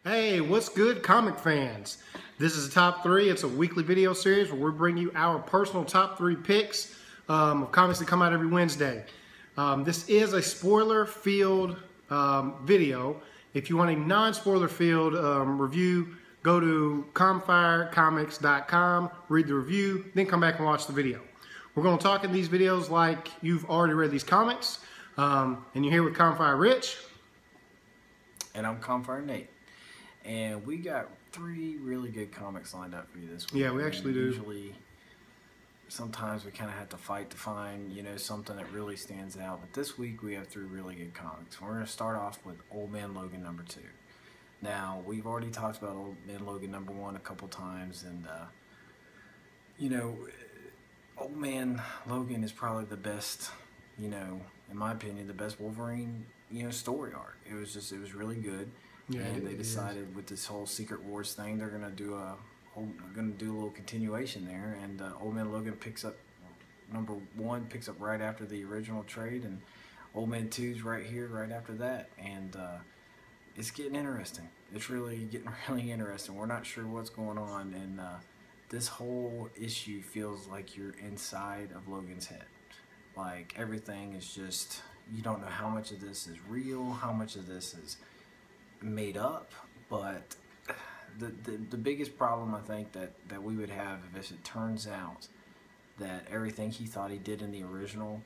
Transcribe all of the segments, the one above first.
Hey, what's good, comic fans? This is the Top 3. It's a weekly video series where we bring you our personal top 3 picks of comics that come out every Wednesday. This is a spoiler-filled video. If you want a non-spoiler-filled review, go to comfirecomics.com, read the review, then come back and watch the video. We're going to talk in these videos like you've already read these comics, and you're here with Comfire Rich. And I'm Comfire Nate. And we got 3 really good comics lined up for you this week. Yeah, we actually do. Usually, sometimes we kind of have to fight to find, something that really stands out. But this week we have 3 really good comics. We're going to start off with Old Man Logan #2. Now, we've already talked about Old Man Logan #1 a couple times. And, Old Man Logan is probably the best, in my opinion, the best Wolverine, story arc. It was really good. Yeah, and they decided with this whole Secret Wars thing, they're gonna do a little continuation there. And Old Man Logan picks up #1 picks up right after the original trade, and Old Man 2's right here, right after that. And it's getting interesting. It's really getting really interesting. We're not sure what's going on, and this whole issue feels like you're inside of Logan's head. Like everything is just, you don't know how much of this is real, how much of this is made up. But the biggest problem I think that we would have if it turns out that everything he thought he did in the original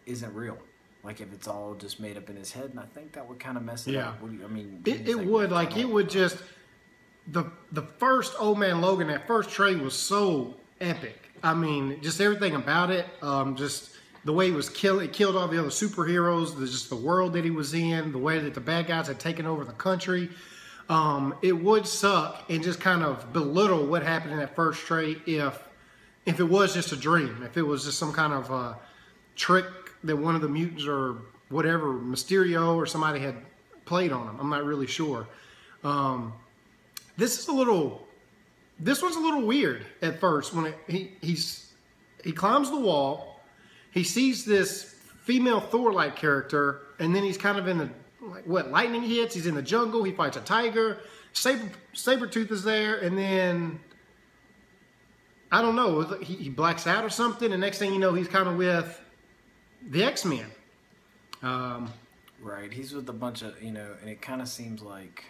isn't real. Like if it's all just made up in his head, and I think that would kind of mess it up. What do you, I mean, it would, like it would just, the first Old Man Logan, that first trade was so epic. I mean, just everything about it, just the way he was it killed all the other superheroes, just the world that he was in, the way that the bad guys had taken over the country. It would suck and just kind of belittle what happened in that first trade if it was just a dream, if it was just some kind of trick that one of the mutants or whatever, Mysterio or somebody had played on him. I'm not really sure. This one's a little weird at first when he climbs the wall. He sees this female Thor-like character, and then he's kind of in the, lightning hits, he's in the jungle, he fights a tiger, Sabretooth is there, and then, I don't know, he blacks out or something, and next thing you know, he's kind of with the X-Men. Right, he's with a bunch of, and it kind of seems like,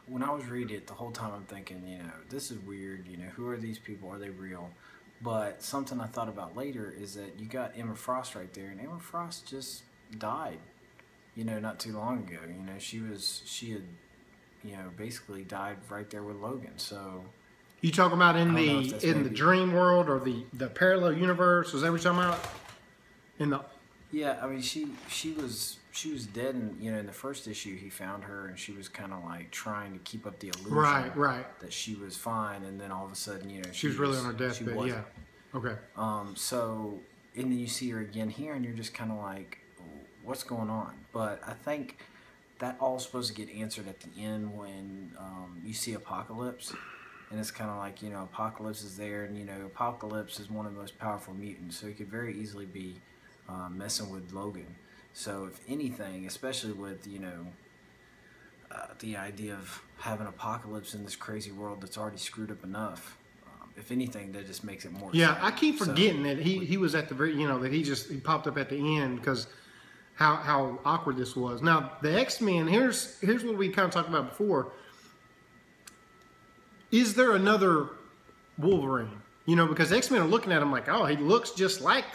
when I was reading it, the whole time I'm thinking, this is weird, who are these people, are they real? But something I thought about later is that you got Emma Frost right there, and Emma Frost just died, not too long ago. She had basically died right there with Logan. So you talking about in the dream world or the parallel universe? Was that what you're talking about? Yeah, I mean she was dead, and in the first issue he found her, and she was kind of like trying to keep up the illusion that she was fine, and then all of a sudden she was really on her deathbed. Yeah. Okay. So and then you see her again here, and you're just kind of like, what's going on? But I think that all's supposed to get answered at the end when you see Apocalypse, and it's kind of like Apocalypse is there, and Apocalypse is one of the most powerful mutants, so he could very easily be messing with Logan. So if anything, especially with the idea of having Apocalypse in this crazy world that's already screwed up enough, if anything, that just makes it more exciting. I keep forgetting that he was at the very, that he popped up at the end, because how awkward this was. Now the X-Men, here's what we kind of talked about before. Is there another Wolverine? Because X-Men are looking at him like, oh, he looks just like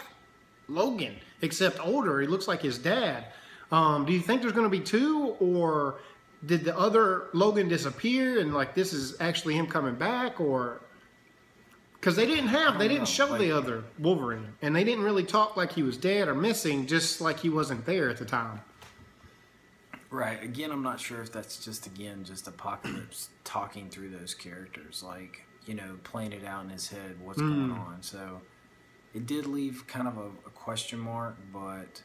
Logan, except older. He looks like his dad. Do you think there's going to be 2, or did the other Logan disappear and this is actually him coming back? Or because they didn't show the other Wolverine, and they didn't really talk like he was dead or missing, just like he wasn't there at the time. Right. Again, I'm not sure if that's just Apocalypse talking through those characters, playing it out in his head, what's going on. So it did leave kind of a question mark, but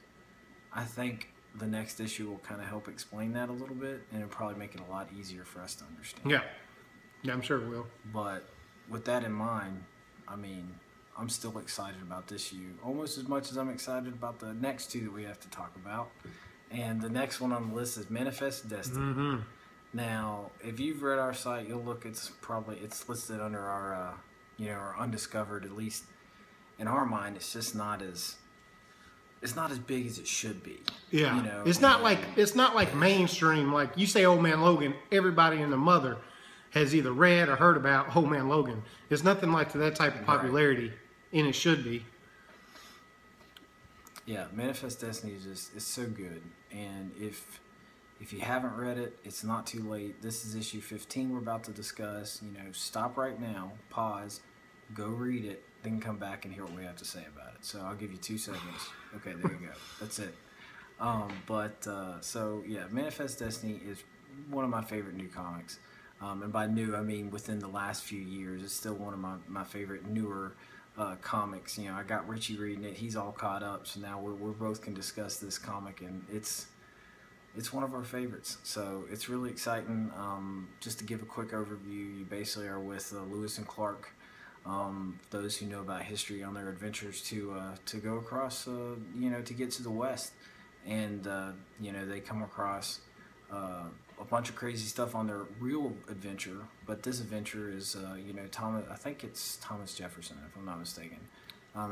I think the next issue will kind of help explain that a little bit, and it'll probably make it a lot easier for us to understand. Yeah, I'm sure it will. But with that in mind, I mean, I'm still excited about this issue, almost as much as I'm excited about the next 2 that we have to talk about. And the next one on the list is Manifest Destiny. Now, if you've read our site, you'll look. It's listed under our our undiscovered. At least in our mind, it's just not as big as it should be. Yeah, it's not like mainstream. Like you say, Old Man Logan. Everybody and the mother has either read or heard about Old Man Logan. It's nothing like that type of popularity, and it should be. Yeah, Manifest Destiny is so good, and if you haven't read it, it's not too late. This is issue 15 we're about to discuss. Stop right now, pause, go read it, then come back and hear what we have to say about it. So I'll give you 2 seconds. Okay, there you go. That's it. So yeah, Manifest Destiny is one of my favorite new comics. And by new, I mean within the last few years. It's still one of my favorite newer comics. I got Richie reading it. He's all caught up. So now we're both can discuss this comic, and it's one of our favorites. So it's really exciting. Just to give a quick overview, you basically are with Lewis and Clark, those who know about history, on their adventures to go across, to get to the West. And, they come across a bunch of crazy stuff on their real adventure. But this adventure is, Thomas, I think it's Thomas Jefferson, if I'm not mistaken,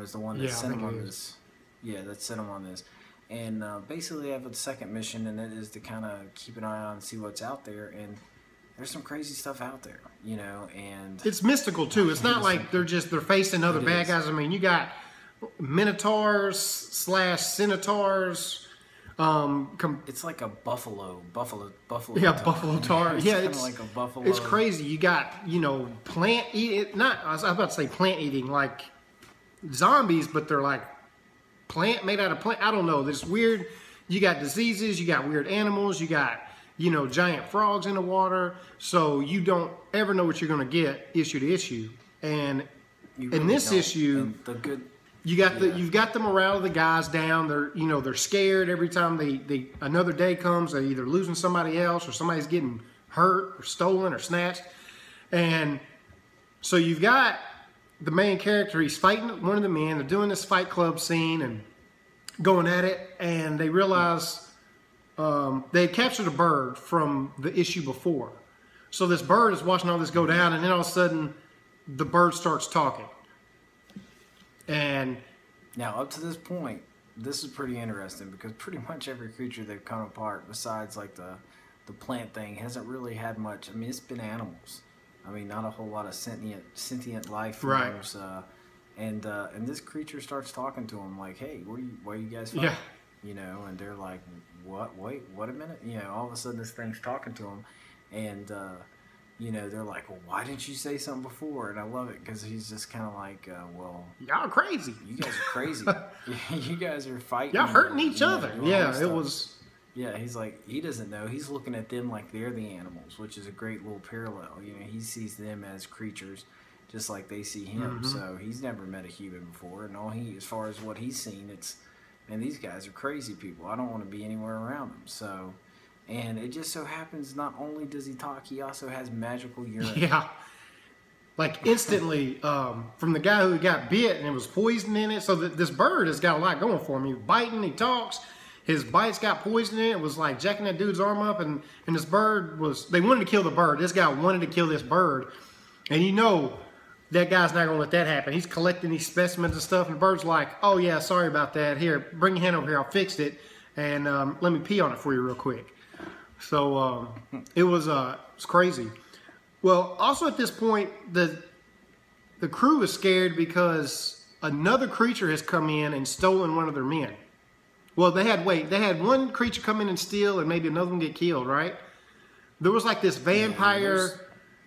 is the one that sent him on this. Yeah, that sent him on this. And basically they have a second mission, and that is to kind of keep an eye on and see what's out there. And there's some crazy stuff out there, and it's mystical too. It's not like they're facing other bad guys. I mean, you got minotaurs / centaurs. It's like a buffalo. Yeah, buffalo tar. It's kind of like a buffalo. It's crazy. You got plant eating. I was about to say plant eating, like zombies, but they're like made out of plant. I don't know. This weird. You got diseases. You got weird animals. You got giant frogs in the water. So you don't ever know what you're going to get issue to issue. And really in this issue, you've got the morale of the guys down. They're scared every time they another day comes. They're either losing somebody else, or somebody's getting hurt or stolen or snatched. And so you've got the main character. He's fighting one of the men. They're doing this fight club scene and going at it, and they realize they had captured a bird from the issue before. So this bird is watching all this go down, and then all of a sudden the bird starts talking. And now up to this point, this is pretty interesting, because pretty much every creature they've come apart, besides like the plant thing, hasn't really had much. I mean, it's been animals. I mean, not a whole lot of sentient life forms. Right. And this creature starts talking to them like, "Hey, why are you guys fighting?" Yeah. And they're like, "What? Wait, what a minute!" All of a sudden this thing's talking to them, and they're like, "Well, why didn't you say something before?" And I love it, because he's just kind of like, "Well, y'all crazy. You guys are crazy. You guys are fighting. Y'all hurting each other." Yeah, it was. Yeah, he's like, he doesn't know. He's looking at them like they're the animals, which is a great little parallel. He sees them as creatures, just like they see him. Mm-hmm. So he's never met a human before, and as far as what he's seen, man, these guys are crazy people. I don't want to be anywhere around them. So, and it just so happens, not only does he talk, he also has magical urine. Yeah. Like instantly, from the guy who got bit and it was poison in it. So this bird has got a lot going for him. He's biting, he talks. His bites got poison in it. It was like jacking that dude's arm up, and this bird they wanted to kill the bird. This guy wanted to kill this bird. And that guy's not going to let that happen. He's collecting these specimens and stuff, and the bird's like, "Oh yeah, sorry about that. Here, bring your hand over here. I'll fix it, and let me pee on it for you real quick." So it was crazy. Well, also at this point, the crew is scared because another creature has come in and stolen one of their men. Well, they had one creature come in and steal, and maybe another one get killed, right? There was like this vampire.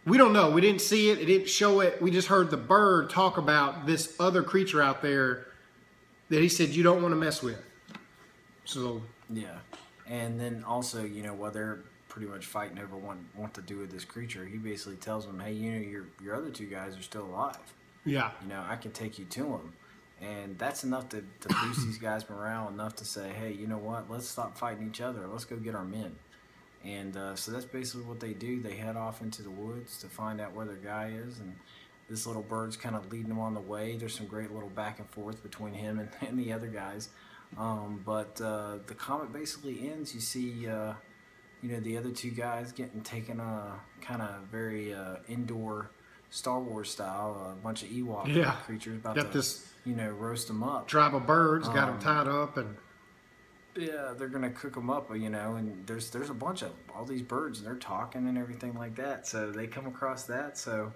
We don't know. We didn't see it. It didn't show it. We just heard the bird talk about this other creature out there that he said you don't want to mess with. So yeah, and then also, while they're pretty much fighting over what to do with this creature, he basically tells them, "Hey, your other two guys are still alive. Yeah, I can take you to them." And that's enough to boost these guys' morale, enough to say, "Hey, you know what? Let's stop fighting each other. Let's go get our men." And so that's basically what they do. They head off into the woods to find out where their guy is, and this little bird's kind of leading them on the way. There's some great little back and forth between him and the other guys. But the comic basically ends. You see, the other two guys getting taken kind of very indoor Star Wars style, a bunch of Ewok creatures about got to, this roast them up. tribe of birds, got them tied up, and yeah, they're gonna cook them up, and there's a bunch of all these birds, and they're talking and everything like that. So they come across that. So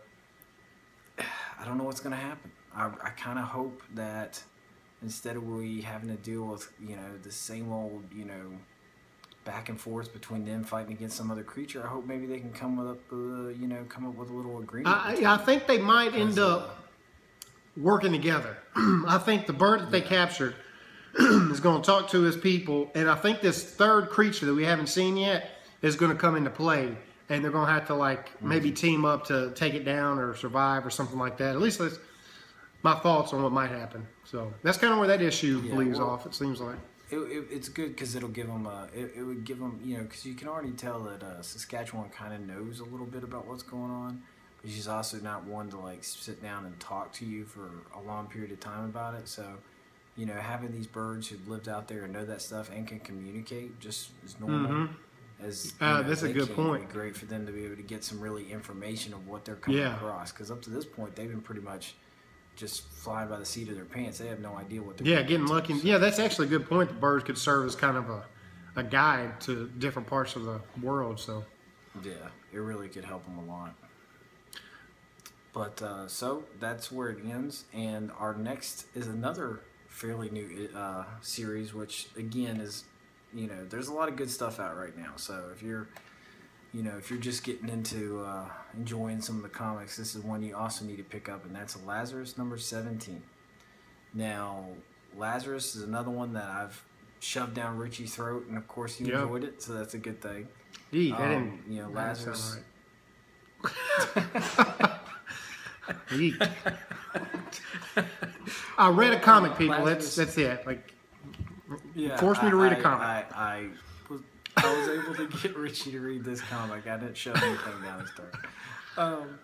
I don't know what's gonna happen. I kind of hope that instead of we having to deal with the same old back and forth between them fighting against some other creature, I hope maybe they can come up with a little agreement. I think they might end up working together. I think the bird that they captured is going to talk to his people, and I think this third creature that we haven't seen yet is going to come into play, and they're going to have to maybe team up to take it down or survive or something like that. At least that's my thoughts on what might happen. So that's kind of where that issue leaves off, it seems like. It's good because it'll give them it would give them because you can already tell that Saskatchewan kind of knows a little bit about what's going on, but she's also not one to sit down and talk to you for a long period of time about it. So having these birds who've lived out there and know that stuff and can communicate just as normal as that's a good point. It'd be great for them to be able to get some really information of what they're coming across, because up to this point they've been pretty much just flying by the seat of their pants. They have no idea what they're getting lucky. Yeah, that's actually a good point. The birds could serve as kind of a guide to different parts of the world. So yeah, it really could help them a lot. But so that's where it ends, and our next is another fairly new series, which again is there's a lot of good stuff out right now. So if you're just getting into enjoying some of the comics, this is one you also need to pick up, and that's Lazarus number 17. Now, Lazarus is another one that I've shoved down Richie's throat, and of course he enjoyed it, so that's a good thing. Lazarus. Right. I read a comic, people. Lazarus, that's it. Force me to read a comic. I was able to get Richie to read this comic. I didn't shove anything down his throat.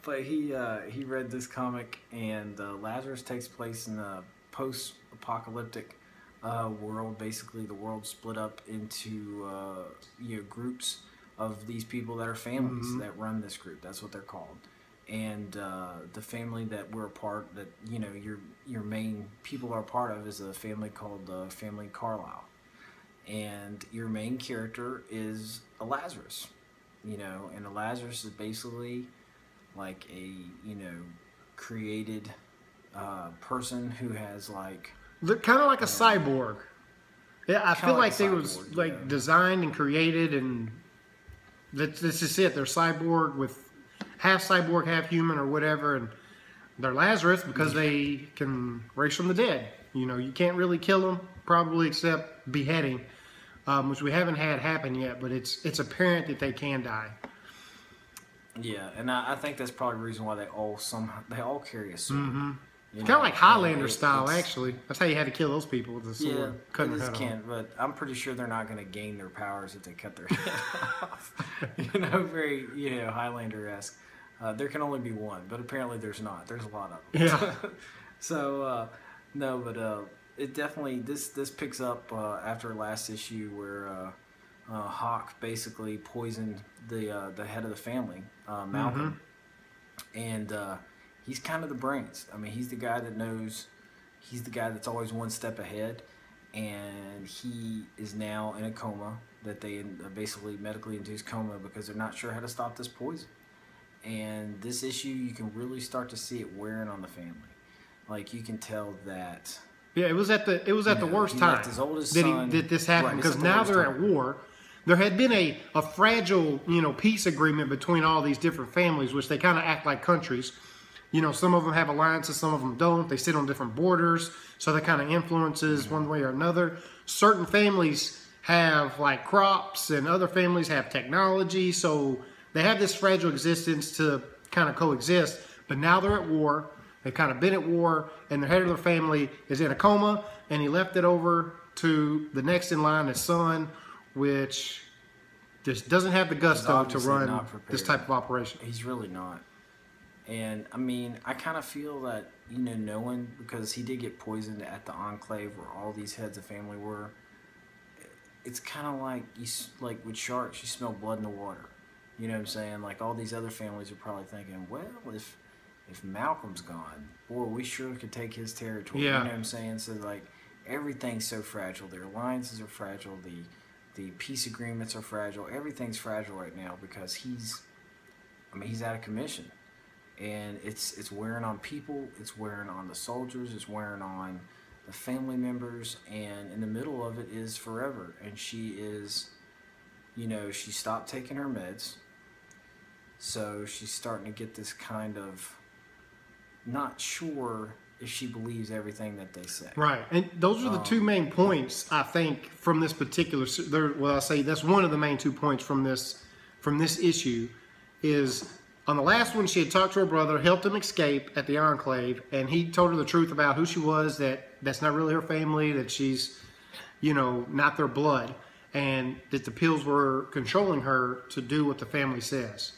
But he read this comic, and Lazarus takes place in a post-apocalyptic world. Basically, the world split up into groups of these people that are families that run this group. That's what they're called. And the family that we're a part, that your main people are a part of, is a family called Family Carlisle. And your main character is a Lazarus, and a Lazarus is basically like a, created person who has kind of like a cyborg. Yeah, I feel like they was designed and created, and that's just it. They're cyborg with half cyborg, half human or whatever, and they're Lazarus because they can raise from the dead. You can't really kill them, probably, except beheading. Which we haven't had happen yet, but it's apparent that they can die. Yeah, and I think that's probably the reason why they all carry a sword. It's kind of like Highlander style, actually. That's how you had to kill those people with the sword. Cutting their head off. But I'm pretty sure they're not going to gain their powers if they cut their head off. Very Highlander-esque. There can only be one, but apparently there's not. There's a lot of them. Yeah. So no, but. It definitely this picks up after last issue where Hawk basically poisoned the head of the family, Malcolm, and he's kind of the brains. I mean, he's the guy that knows. He's the guy that's always one step ahead, and he is now in a coma that they basically medically induced coma because they're not sure how to stop this poison. And this issue, you can really start to see it wearing on the family. You can tell that. Yeah, it was at the worst time that this happened, because now they're at war. There had been a fragile peace agreement between all these different families, which they kind of act like countries. Some of them have alliances, some of them don't. They sit on different borders, so that kind of influences one way or another. Certain families have crops, and other families have technology, so they have this fragile existence to kind of coexist. But now they're at war. They've kind of been at war, and the head of their family is in a coma, and he left it over to the next in line, his son, which just doesn't have the gusto to run this type of operation. He's really not. And I mean, I kind of feel that, you know, knowing, because he did get poisoned at the enclave where all these heads of family were, it's kind of like like with sharks, you smell blood in the water. You know what I'm saying? Like all these other families are probably thinking, well, if Malcolm's gone, boy, we sure could take his territory. Yeah. You know what I'm saying? So like everything's so fragile. Their alliances are fragile. The peace agreements are fragile. Everything's fragile right now because he's out of commission. And it's wearing on people, it's wearing on the soldiers, it's wearing on the family members, and in the middle of it is Forever. And she is, you know, she stopped taking her meds, so she's starting to get this kind of not sure if she believes everything that they say. Right, and those are the two main points, I think, from this particular. Well, I say that's one of the main 2 points from this issue is. On the last one, she had talked to her brother, helped him escape at the enclave, and he told her the truth about who she was, that's not really her family, that she's, you know, not their blood, and that the pills were controlling her to do what the family says.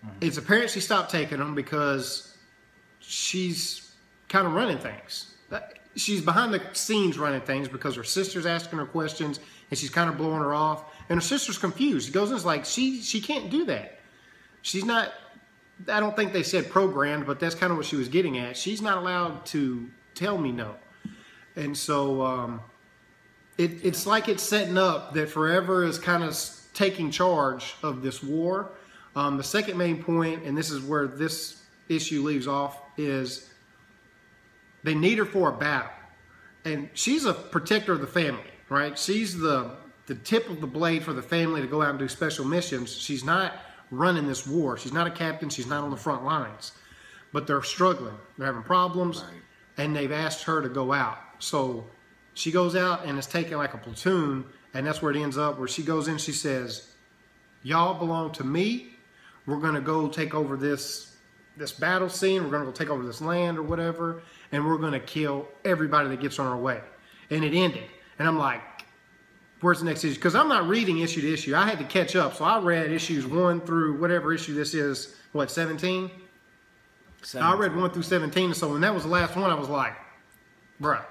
Mm-hmm. It's apparent she stopped taking them because she's kind of running things. She's behind the scenes running things because her sister's asking her questions, and she's kind of blowing her off, and her sister's confused. She goes and is like, she can't do that. She's not, I don't think they said programmed, but that's kind of what she was getting at. She's not allowed to tell me no. And so it's like it's setting up that Forever is kind of taking charge of this war. The second main point, and this is where this issue leaves off, is they need her for a battle. And she's a protector of the family, right? She's the tip of the blade for the family to go out and do special missions. She's not running this war. She's not a captain. She's not on the front lines. But they're struggling. They're having problems. Right. And they've asked her to go out. So she goes out and is taking like a platoon. And that's where it ends up, where she goes in, she says, y'all belong to me. We're going to go take over this battle scene. We're going to go take over this land or whatever. And we're going to kill everybody that gets on our way. And it ended. And I'm like, where's the next issue? Because I'm not reading issue to issue. I had to catch up. So I read issues 1 through whatever issue this is, 17? I read 1 through 17. And so when that was the last one, I was like, bruh,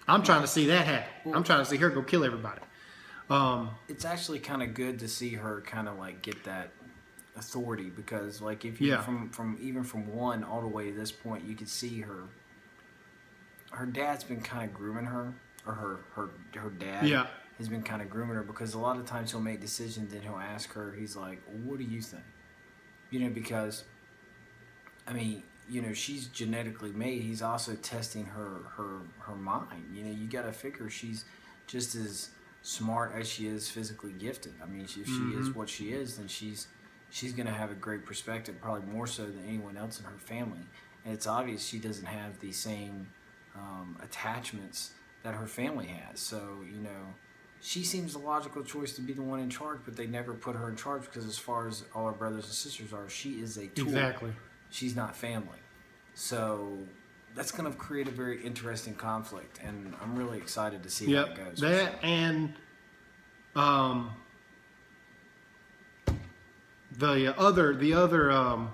I'm trying to see that happen. I'm trying to see her go kill everybody. It's actually kind of good to see her kind of like get that authority, because like if you from even from 1 all the way to this point, you could see her dad's been kind of grooming her. Or her dad has been kind of grooming her, because a lot of times he'll make decisions and he'll ask her, he's like, what do you think? You know, because, I mean, you know, she's genetically made. He's also testing her mind. You know, you got to figure she's just as smart as she is physically gifted. I mean, if she is what she is, then she's going to have a great perspective, probably more so than anyone else in her family. And it's obvious she doesn't have the same attachments that her family has. So, you know, she seems the logical choice to be the one in charge, but they never put her in charge because as far as all her brothers and sisters are, she is a tool. Exactly. She's not family. So that's going to create a very interesting conflict, and I'm really excited to see how it goes. That and the other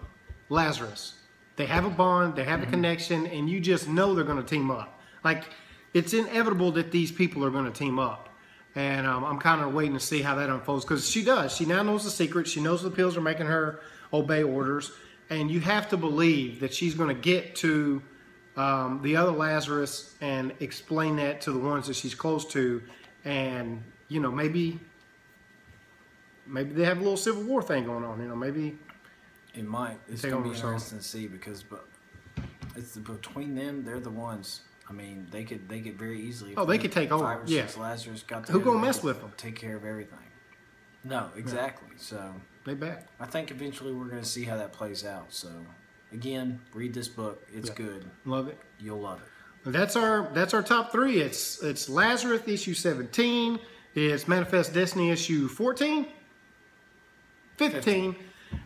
Lazarus. They have a bond, they have a connection, and you just know they're going to team up. Like, it's inevitable that these people are going to team up. And I'm kind of waiting to see how that unfolds, because she does. She now knows the secret. She knows the pills are making her obey orders. And you have to believe that she's going to get to the other Lazarus and explain that to the ones that she's close to. And, you know, maybe they have a little Civil War thing going on. You know, maybe it might. It's going to be interesting to see, because it's between them, they're the ones. I mean, they could very easily. Oh, they could take over. 5 or 6 Lazarus got to. Who gonna mess with them? Take care of everything. No, exactly. Yeah. So they bet. I think eventually we're going to see how that plays out. So again, read this book. It's good. Love it. You'll love it. That's our top 3. It's Lazarus issue 17. It's Manifest Destiny issue 14, 15,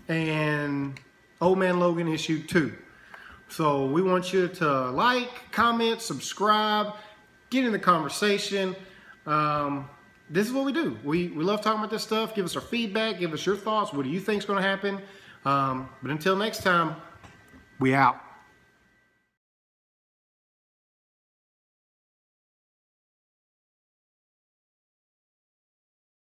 and Old Man Logan issue 2. So we want you to like, comment, subscribe, get in the conversation. This is what we do. We love talking about this stuff. Give us our feedback. Give us your thoughts. What do you think is going to happen? But until next time, we out.